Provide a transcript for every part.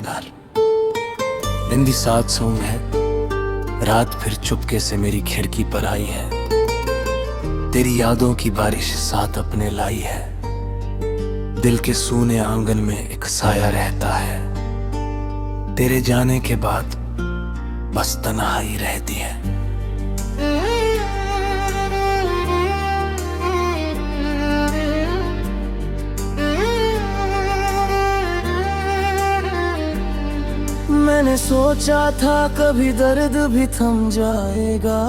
गुनहगार। दिन भी साथ सोंग है, रात फिर चुपके से मेरी खिड़की पर आई है। तेरी यादों की बारिश साथ अपने लाई है। दिल के सूने आंगन में एक साया रहता है। तेरे जाने के बाद बस तन्हाई रहती है। मैंने सोचा था कभी दर्द भी थम जाएगा,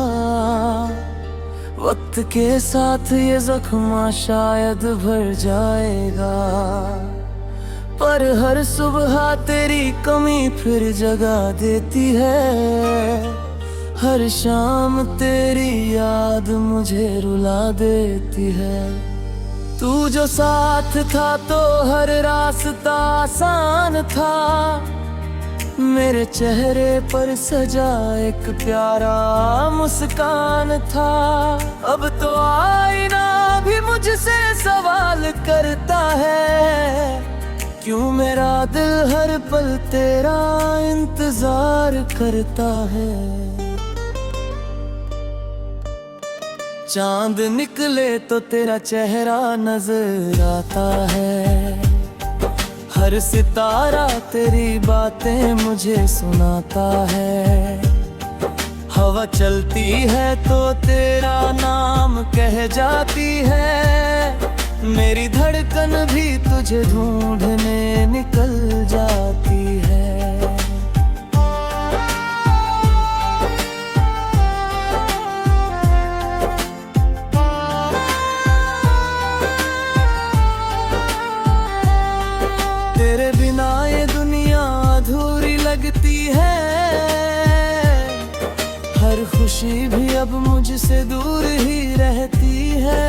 वक्त के साथ ये जख्म शायद भर जाएगा। पर हर सुबह तेरी कमी फिर जगा देती है। हर शाम तेरी याद मुझे रुला देती है। तू जो साथ था तो हर रास्ता आसान था। मेरे चेहरे पर सजा एक प्यारा मुस्कान था। अब तो आईना भी मुझसे सवाल करता है, क्यों मेरा दिल हर पल तेरा इंतजार करता है। चांद निकले तो तेरा चेहरा नजर आता है। हर सितारा तेरी बातें मुझे सुनाता है। हवा चलती है तो तेरा नाम कह जाती है। मेरी धड़कन भी तुझे ढूंढने निकल जाती है। तेरे बिना ये दुनिया अधूरी लगती है। हर खुशी भी अब मुझसे दूर ही रहती है।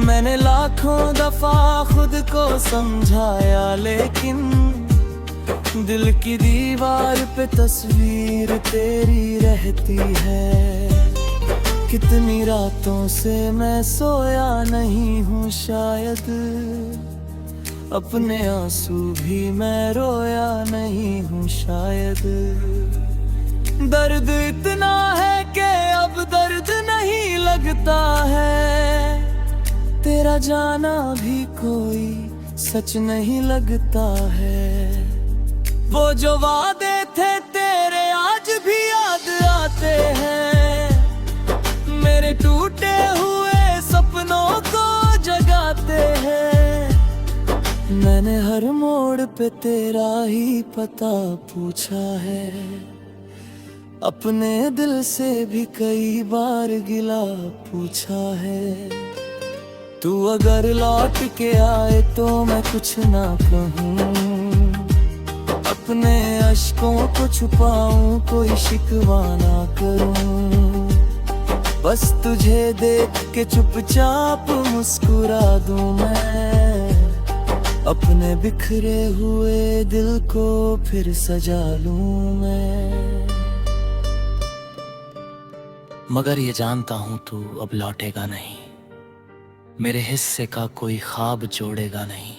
मैंने लाखों दफा खुद को समझाया, लेकिन दिल की दीवार पे तस्वीर तेरी रहती है। कितनी रातों से मैं सोया नहीं हूँ, शायद अपने आंसू भी मैं रोया नहीं हूँ, शायद। दर्द इतना है कि अब दर्द नहीं लगता है। तेरा जाना भी कोई सच नहीं लगता है। वो जो वादे थे तेरे आज भी याद आते हैं। मेरे टूटे हुए सपनों को जगाते हैं। मैंने हर मोड़ पे तेरा ही पता पूछा है। अपने दिल से भी कई बार गिला पूछा है। तू अगर लौट के आए तो मैं कुछ ना कहूँ। अपने अश्कों को छुपाऊं, कोई शिकवा ना करूँ। बस तुझे देख के चुपचाप मुस्कुरा दूं मैं। अपने बिखरे हुए दिल को फिर सजा लूं मैं। मगर ये जानता हूं तू अब लौटेगा नहीं। मेरे हिस्से का कोई ख्वाब जोड़ेगा नहीं।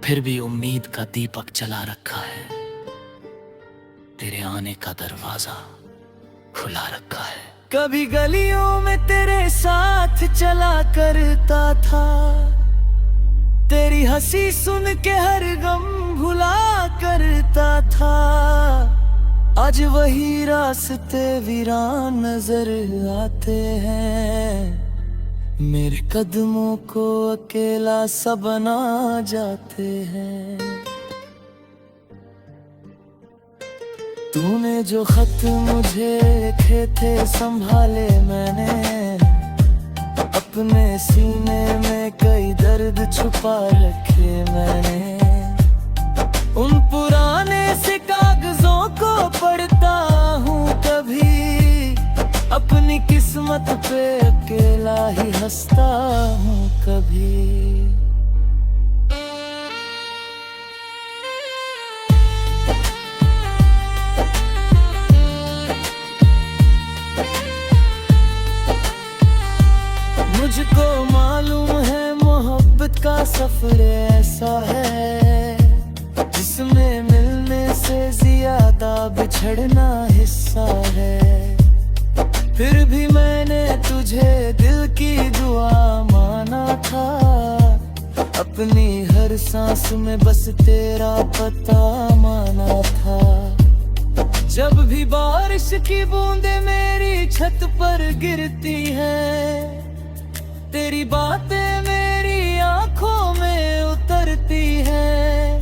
फिर भी उम्मीद का दीपक जला रखा है। तेरे आने का दरवाजा खुला रखा है। कभी गलियों में तेरे साथ चला करता था। तेरी हंसी सुन के हर गम भुला करता था। आज वही रास्ते वीरान नजर आते हैं। मेरे कदमों को अकेला सा बना जाते हैं। तूने जो खत मुझे लिखे थे संभाले मैंने। अपने सीने में कई दर्द छुपा रखे मैंने। उन पुराने से कागजों को पढ़ता हूँ कभी। अपनी किस्मत पे अकेला ही हंसता हूँ कभी। मुझको मालूम है मोहब्बत का सफर ऐसा है। बिछड़ना हिस्सा है। फिर भी मैंने तुझे दिल की दुआ माना था, अपनी हर सांस में बस तेरा पता माना था। जब भी बारिश की बूंदें मेरी छत पर गिरती हैं, तेरी बातें मेरी आंखों में उतरती हैं।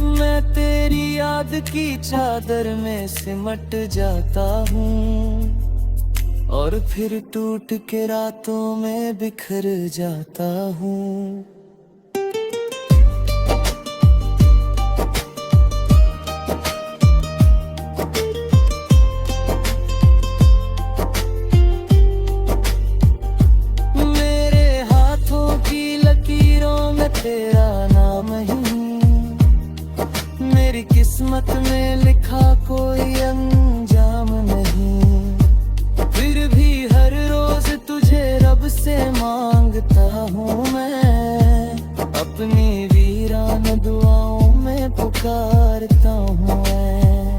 मैं तेरी याद की चादर में सिमट जाता हूँ और फिर टूट के रातों में बिखर जाता हूँ। तेरा नाम ही मेरी किस्मत में लिखा, कोई अंजाम नहीं। फिर भी हर रोज तुझे रब से मांगता हूँ मैं, अपनी वीरान दुआओं में पुकारता हूँ मैं।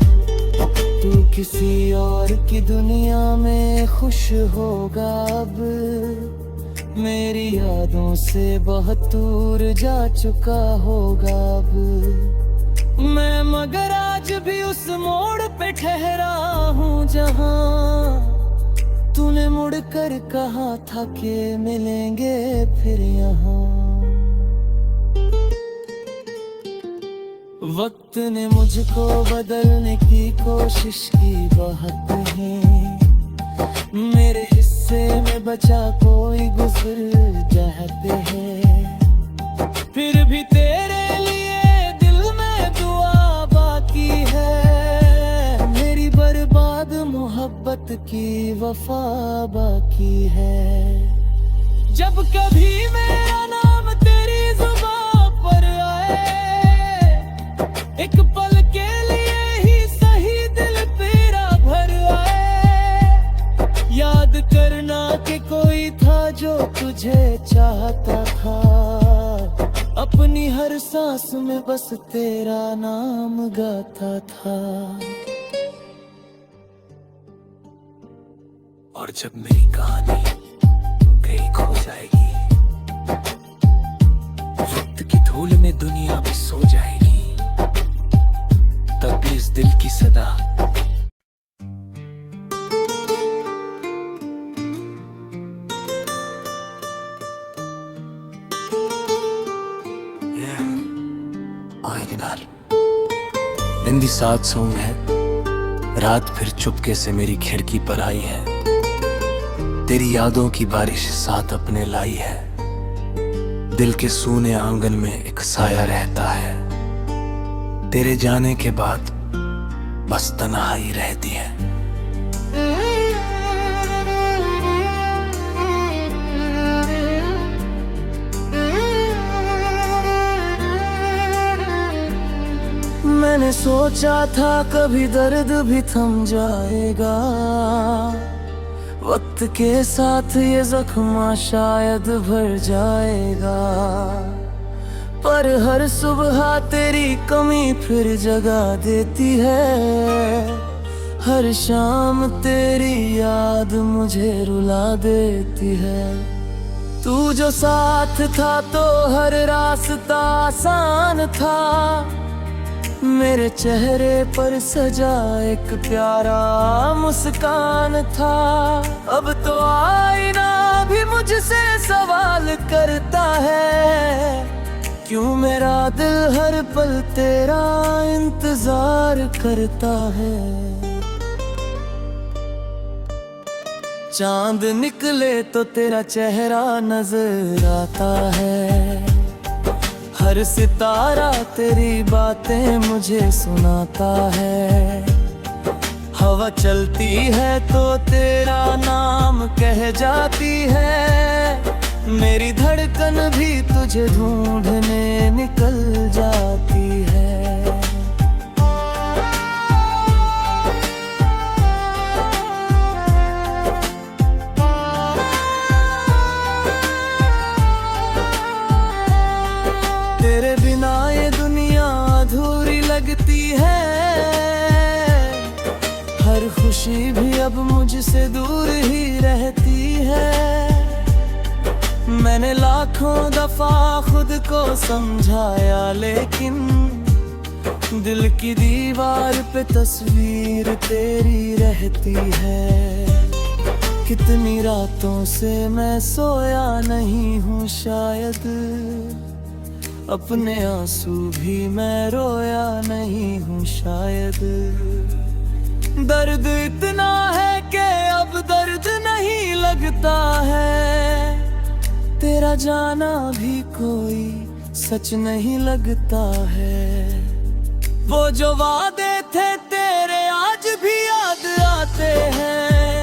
तू किसी और की दुनिया में खुश होगा अब, मेरी यादों से बहुत दूर जा चुका होगा अब मैं। मगर आज भी उस मोड़ पे ठहरा हूँ जहाँ तूने मुड़ कर कहा था कि मिलेंगे फिर यहाँ। वक्त ने मुझको बदलने की कोशिश की बहुत ही, मेरे हिस्से में बचा कोई गुजर जाते हैं। फिर भी तेरे लिए दिल में दुआ बाकी है, मेरी बर्बाद मोहब्बत की वफा बाकी है। जब कभी मेरा नाम तेरी जुबां पर आए, एक पल के लिए ही सही दिल तेरा भर आए। याद करना कि कोई था जो तुझे चाहता था, अपनी हर सांस में बस तेरा नाम गाता था। और जब मेरी कहानी कहीं खो जाएगी, वक्त की धूल में दुनिया भी सो जाएगी, तब भी इस दिल की सदा दिन दी सात सोंग है, रात फिर चुपके से मेरी खिड़की पर आई है। तेरी यादों की बारिश साथ अपने लाई है, दिल के सूने आंगन में एक साया रहता है। तेरे जाने के बाद बस तन्हाई रहती है। मैंने सोचा था कभी दर्द भी थम जाएगा, वक्त के साथ ये जख्म शायद भर जाएगा। पर हर सुबह तेरी कमी फिर जगा देती है, हर शाम तेरी याद मुझे रुला देती है। तू जो साथ था तो हर रास्ता आसान था, मेरे चेहरे पर सजा एक प्यारा मुस्कान था। अब तो आईना भी मुझसे सवाल करता है, क्यों मेरा दिल हर पल तेरा इंतजार करता है। चांद निकले तो तेरा चेहरा नजर आता है, हर सितारा तेरी बातें मुझे सुनाता है। हवा चलती है तो तेरा नाम कह जाती है, मेरी धड़कन भी तुझे ढूंढने निकल जाती है। तेरे बिना ये दुनिया अधूरी लगती है, पर खुशी भी अब मुझसे दूर ही रहती है। मैंने लाखों दफा खुद को समझाया, लेकिन दिल की दीवार पे तस्वीर तेरी रहती है। कितनी रातों से मैं सोया नहीं हूँ, शायद अपने आंसू भी मैं रोया नहीं हूँ, शायद। दर्द इतना है कि अब दर्द नहीं लगता है, तेरा जाना भी कोई सच नहीं लगता है। वो जो वादे थे तेरे आज भी याद आते हैं,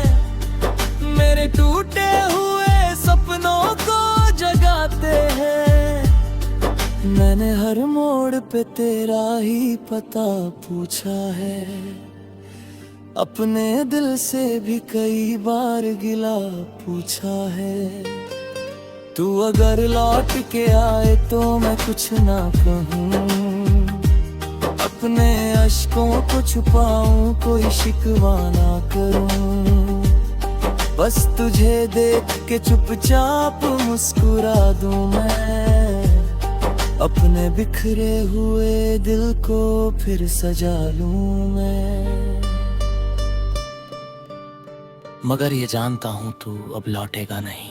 मेरे टूटे हुए सपनों को जगाते हैं। मैंने हर मोड़ पे तेरा ही पता पूछा है, अपने दिल से भी कई बार गिला पूछा है। तू अगर लौट के आए तो मैं कुछ ना कहूँ, अपने अश्कों को छुपाऊं, कोई शिकवा ना करूं। बस तुझे देख के चुपचाप मुस्कुरा दूं मैं, अपने बिखरे हुए दिल को फिर सजा लूं मैं। मगर ये जानता हूं तू अब लौटेगा नहीं,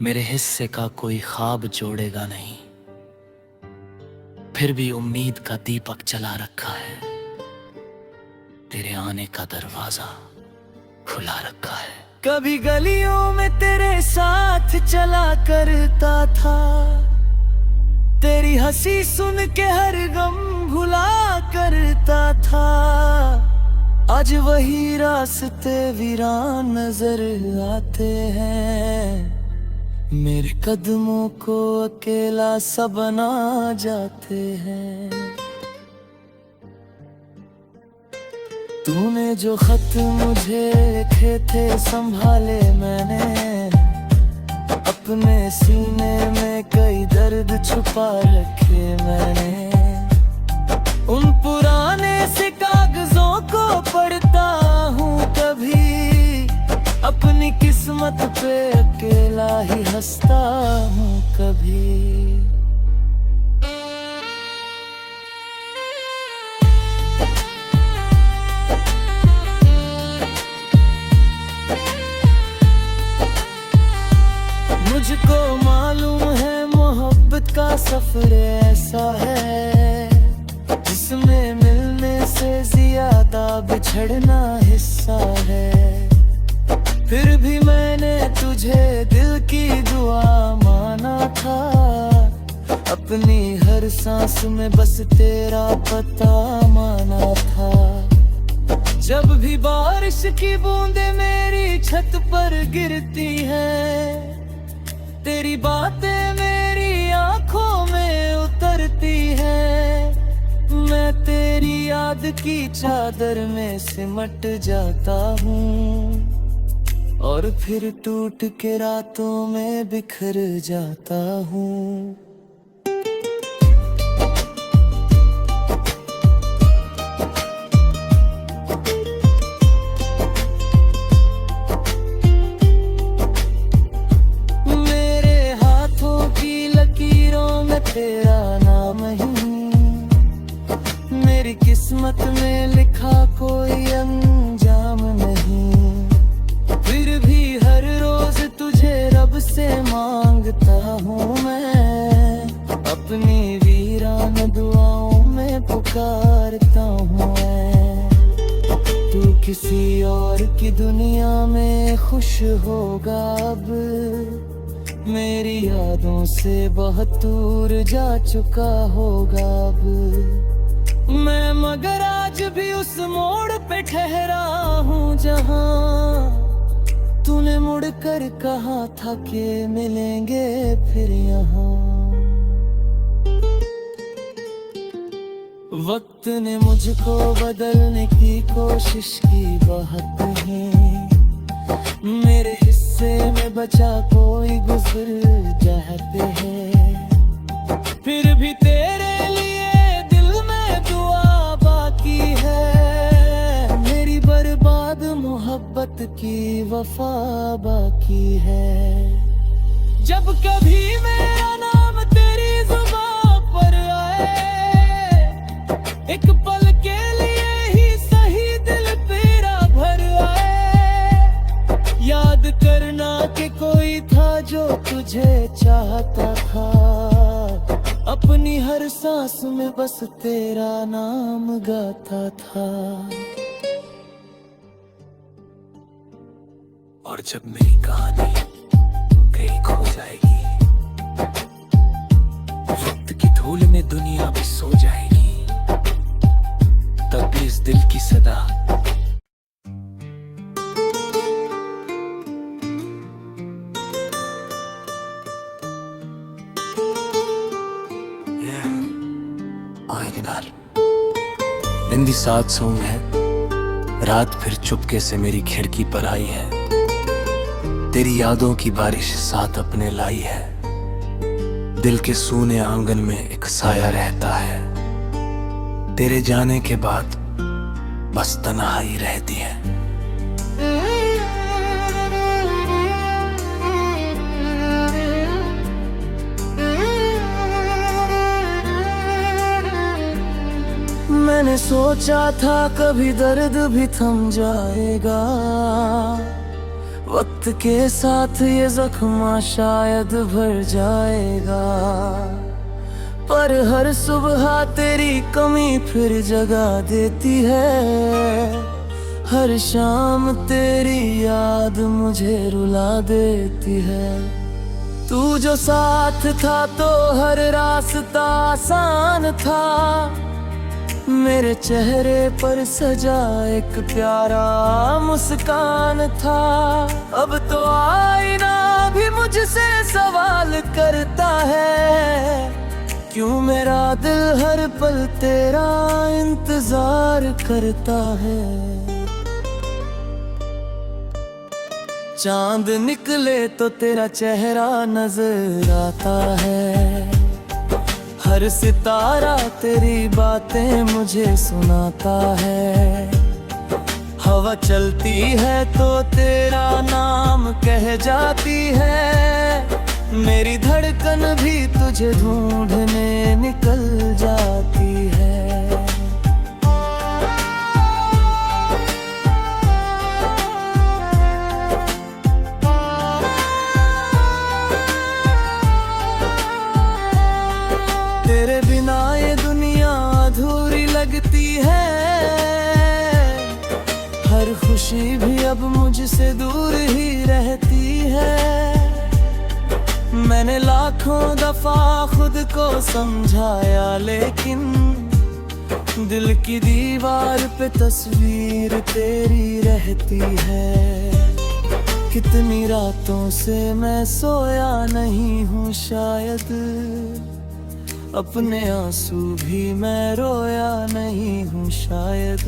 मेरे हिस्से का कोई ख्वाब जोड़ेगा नहीं। फिर भी उम्मीद का दीपक जला रखा है, तेरे आने का दरवाजा खुला रखा है। कभी गलियों में तेरे साथ चला करता था, तेरी हंसी सुन के हर गम भुला करता था। आज वही रास्ते वीरान नजर आते हैं, मेरे कदमों को अकेला सा बना जाते हैं। तूने जो खत मुझे लिखे थे संभाले मैंने, अपने सीने में कई दर्द छुपा रखे मैंने। उन पुराने से कागजों को पढ़ता हूँ कभी, अपनी किस्मत पे अकेला ही हंसता हूँ कभी। मुझको मालूम है मोहब्बत का सफर ऐसा है, जिसमें मिलने से ज्यादा बिछड़ना हिस्सा है। फिर भी मैंने तुझे दिल की दुआ माना था, अपनी हर सांस में बस तेरा पता माना था। जब भी बारिश की बूंदें मेरी छत पर गिरती हैं, तेरी बातें मेरी आंखों में उतरती हैं। मैं तेरी याद की चादर में सिमट जाता हूँ, और फिर टूट के रातों में बिखर जाता हूँ। मेरे हाथों की लकीरों में तेरा नाम ही, मेरी किस्मत में लिखा कोई अंजाम नहीं। फिर भी हर रोज तुझे रब से मांगता हूँ मैं, अपनी वीरान दुआओं में पुकारता हूँ मैं। तू किसी और की दुनिया में खुश होगा अब, मेरी यादों से बहुत दूर जा चुका होगा अब। मैं मगर आज भी उस मोड़ पे ठहरा हूँ जहाँ तूने मुड़कर कहा था कि मिलेंगे फिर यहाँ। वक्त ने मुझको बदलने की कोशिश की बहुत ही, मेरे हिस्से में बचा कोई गुजर जाते हैं। फिर भी तेरे लिए दिल में दुआ बाकी है, मेरी मोहब्बत की वफा बाकी है। जब कभी मेरा नाम तेरी जुबां पर आए, एक पल के लिए ही सही दिल तेरा भर आए। याद करना कि कोई था जो तुझे चाहता था, अपनी हर सांस में बस तेरा नाम गाता था। और जब मेरी कहानी कहीं खो जाएगी, वक्त की धूल में दुनिया भी सो जाएगी, तब भी इस दिल की सदा दिन दी साथ सोंग है, रात फिर चुपके से मेरी खिड़की पर आई है। तेरी यादों की बारिश साथ अपने लाई है। दिल के सूने आंगन में एक साया रहता है। तेरे जाने के बाद बस तन्हाई रहती है। मैंने सोचा था कभी दर्द भी थम जाएगा, वक्त के साथ ये जख्म शायद भर जाएगा। पर हर सुबह तेरी कमी फिर जगा देती है। हर शाम तेरी याद मुझे रुला देती है। तू जो साथ था तो हर रास्ता आसान था। मेरे चेहरे पर सजा एक प्यारा मुस्कान था। अब तो आईना भी मुझसे सवाल करता है, क्यों मेरा दिल हर पल तेरा इंतजार करता है। चांद निकले तो तेरा चेहरा नजर आता है। हर सितारा तेरी बातें मुझे सुनाता है। हवा चलती है तो तेरा नाम कह जाती है। मेरी धड़कन भी तुझे ढूंढने निकल जाती है। तेरे बिना ये दुनिया अधूरी लगती है। हर खुशी भी अब मुझसे दूर ही रहती है। मैंने लाखों दफा खुद को समझाया, लेकिन दिल की दीवार पे तस्वीर तेरी रहती है। कितनी रातों से मैं सोया नहीं हूँ, शायद अपने आंसू भी मैं रोया नहीं हूँ, शायद।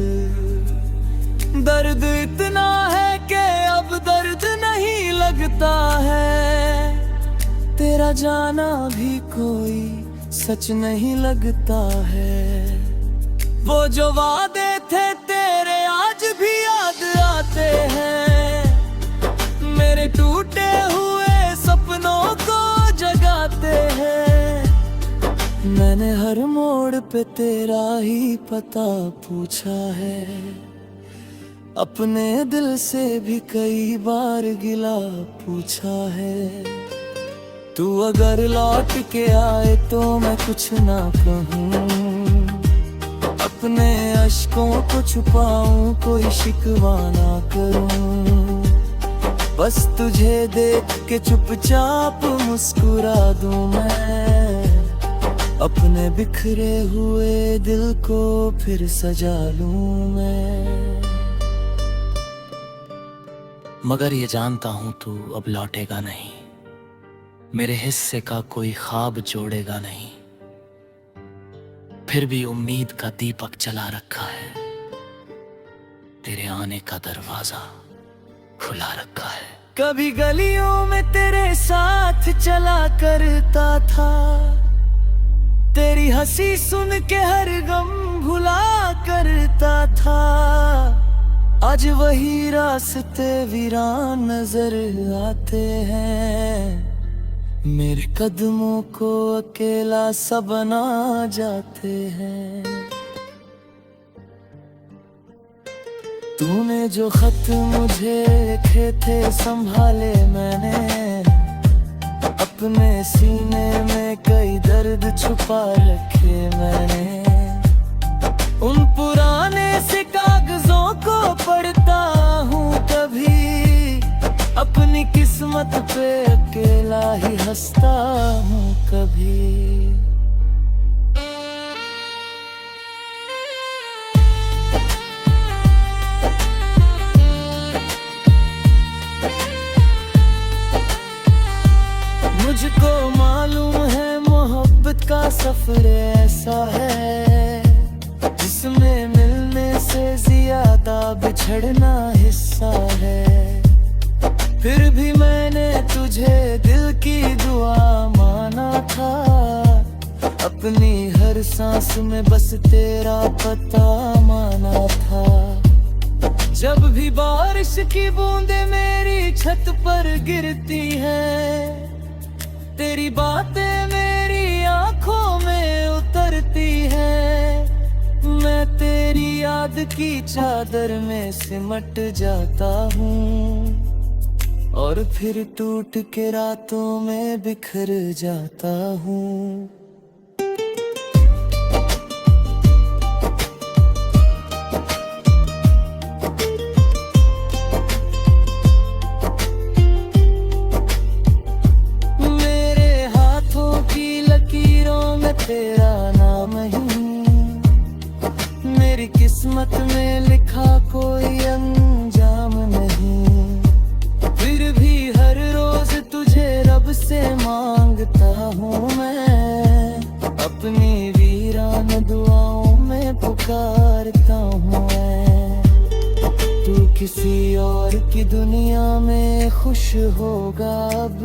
दर्द इतना है कि अब दर्द नहीं लगता है। तेरा जाना भी कोई सच नहीं लगता है। वो जो वादे थे तेरे आज भी याद आते हैं। मेरे टूटे हुए सपनों को जगाते हैं। मैंने हर मोड़ पे तेरा ही पता पूछा है। अपने दिल से भी कई बार गिला पूछा है। तू अगर लौट के आए तो मैं कुछ ना कहूँ। अपने अश्कों को छुपाऊं, कोई शिकवा ना करूँ। बस तुझे देख के चुपचाप मुस्कुरा दूं मैं। अपने बिखरे हुए दिल को फिर सजा लूं मैं। मगर ये जानता हूं तू अब लौटेगा नहीं। मेरे हिस्से का कोई ख्वाब जोड़ेगा नहीं। फिर भी उम्मीद का दीपक जला रखा है। तेरे आने का दरवाजा खुला रखा है। कभी गलियों में तेरे साथ चला करता था। तेरी हंसी सुन के हर गम भुला करता था। आज आज वही रास्ते वीरान नजर आते हैं, मेरे कदमों को अकेला सा बना जाते हैं। तूने जो खत मुझे लिखे थे संभाले मैंने, अपने सीने में कई दर्द छुपा रखे मैंने। उन पुराने से कागजों को पढ़ता हूँ कभी, अपनी किस्मत पे अकेला ही हंसता हूँ कभी। मुझको मालूम है मोहब्बत का सफर ऐसा है, जिसमें मिलने से ज्यादा बिछड़ना हिस्सा है। फिर भी मैंने तुझे दिल की दुआ माना था, अपनी हर सांस में बस तेरा पता माना था। जब भी बारिश की बूंदें मेरी छत पर गिरती हैं, तेरी बातें मेरी आंखों में उतरती हैं। मैं तेरी याद की चादर में सिमट जाता हूँ, और फिर टूट के रातों में बिखर जाता हूँ। तेरा नाम ही मेरी किस्मत में लिखा कोई अंजाम नहीं। फिर भी हर रोज तुझे रब से मांगता हूँ मैं, अपनी वीरान दुआओं में पुकारता हूँ मैं। तू किसी और की दुनिया में खुश होगा अब,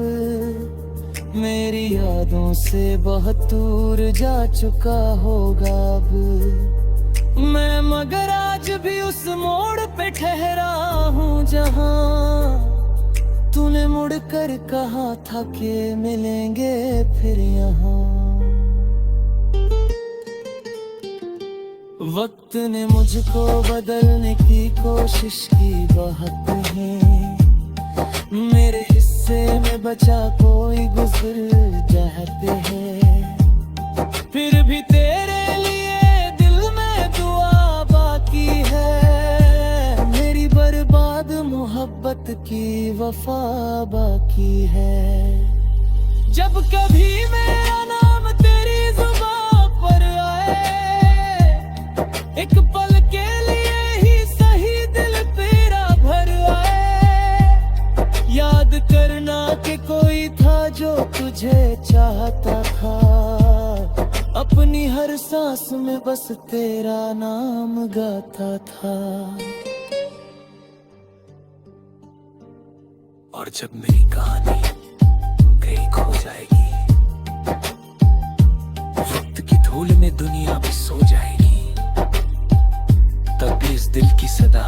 मेरी यादों से बहुत दूर जा चुका होगा अब। मैं मगर आज भी उस मोड़ पे ठहरा हूँ जहाँ तूने मुड़कर कहा था कि मिलेंगे फिर यहाँ। वक्त ने मुझको बदलने की कोशिश की बहुत नहीं, मेरे हिस्से में बचा कोई गुजर जाते हैं। फिर भी तेरे लिए दिल में दुआ बाकी है, मेरी बर्बाद मोहब्बत की वफा बाकी है। जब कभी मेरा नाम तेरी जुबान पर आए, एक पल के लिए ही सही दिल तेरा भर आए। याद करना कि कोई था जो तुझे चाहता था, अपनी हर सांस में बस तेरा नाम गाता था। और जब मेरी कहानी कहीं खो जाएगी, वक्त की धूल में दुनिया भी सो जाएगी, तब भी इस दिल की सदा